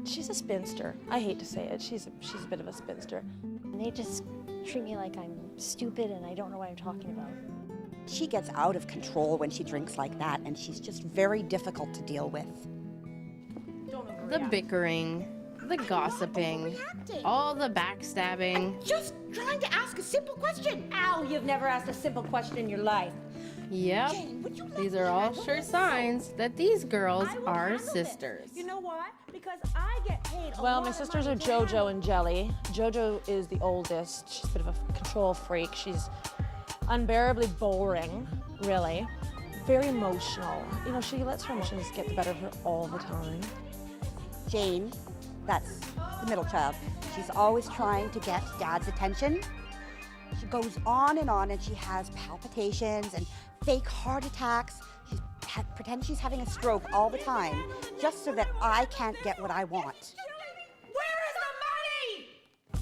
She's a spinster. I hate to say it. She's a bit of a spinster. And they just treat me like I'm stupid and I don't know what I'm talking about. She gets out of control when she drinks like that, and she's just very difficult to deal with. The bickering, the gossiping, all the backstabbing. Just trying to ask a simple question. Ow, you've never asked a simple question in your life. Yep, these are all sure signs that these girls are sisters. You know why? Because I get paid a Well, lot my of sisters are money to JoJo and Jelly. JoJo is the oldest. She's a bit of a control freak. She's unbearably boring, really. Very emotional. You know, she lets her emotions get the better of her all the time. Jane, that's the middle child, she's always trying to get Dad's attention. She goes on, and she has palpitations and fake heart attacks. She pretends she's having a stroke all the time, just so that I can't get what I want.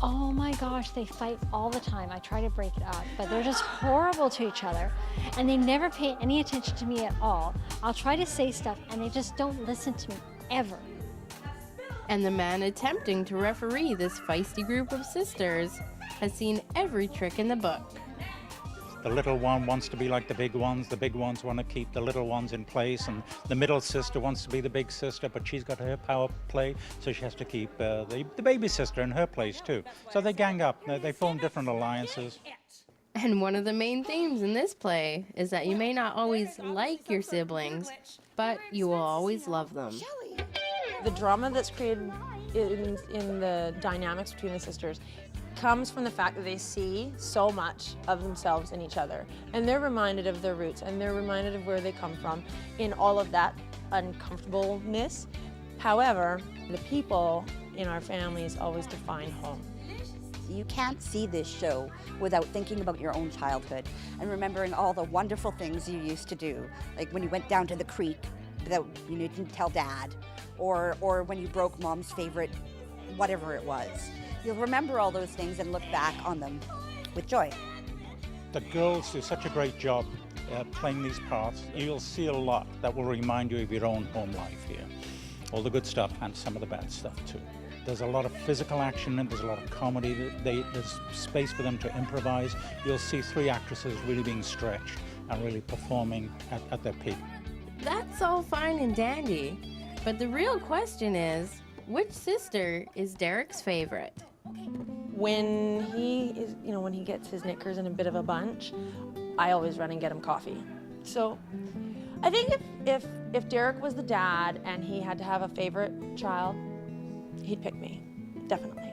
Oh my gosh, they fight all the time. I try to break it up, but they're just horrible to each other. And they never pay any attention to me at all. I'll try to say stuff and they just don't listen to me, ever. And the man attempting to referee this feisty group of sisters has seen every trick in the book. The little one wants to be like the big ones want to keep the little ones in place, and the middle sister wants to be the big sister, but she's got her power play, so she has to keep the baby sister in her place too. So they gang up, they form different alliances. And one of the main themes in this play is that you may not always like your siblings, but you will always love them. The drama that's created in the dynamics between the sisters comes from the fact that they see so much of themselves in each other. And they're reminded of their roots, and they're reminded of where they come from in all of that uncomfortableness. However, the people in our families always define home. You can't see this show without thinking about your own childhood and remembering all the wonderful things you used to do, like when you went down to the creek that you didn't tell Dad, or when you broke Mom's favorite whatever it was. You'll remember all those things and look back on them with joy. The girls do such a great job playing these parts. You'll see a lot that will remind you of your own home life here. All the good stuff and some of the bad stuff too. There's a lot of physical action and there's a lot of comedy. There's space for them to improvise. You'll see 3 actresses really being stretched and really performing at their peak. That's all fine and dandy, but the real question is, which sister is Derek's favorite? When he gets his knickers in a bit of a bunch, I always run and get him coffee. So I think if Derek was the dad and he had to have a favorite child, he'd pick me, definitely.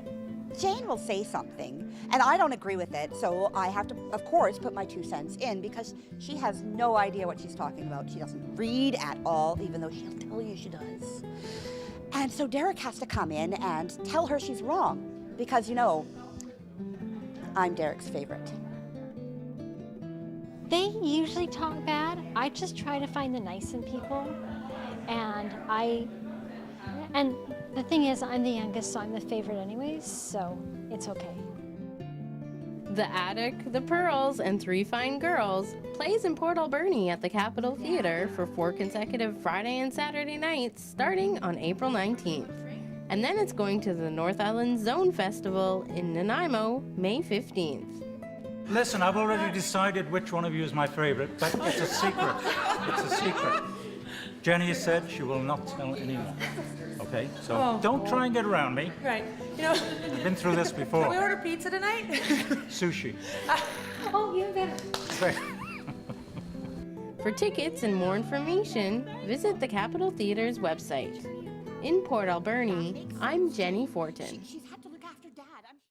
Jane will say something, and I don't agree with it, so I have to, of course, put my 2 cents in because she has no idea what she's talking about. She doesn't read at all, even though she'll tell you she does. And so Derek has to come in and tell her she's wrong because, you know, I'm Derek's favorite. They usually talk bad. I just try to find the nice in people. And the thing is, I'm the youngest, so I'm the favorite anyways, so it's okay. The Attic, The Pearls, and 3 Fine Girls plays in Port Alberni at the Capitol Theatre for 4 consecutive Friday and Saturday nights starting on April 19th. And then it's going to the North Island Zone Festival in Nanaimo, May 15th. Listen, I've already decided which one of you is my favorite, but it's a secret. It's a secret. Jenny said she will not tell anyone. Okay, so don't try and get around me. Right. You know, I've been through this before. can we order pizza tonight? Sushi. Oh, you better. For tickets and more information, visit the Capitol Theatre's website. In Port Alberni, I'm Jenny Fortin. She's had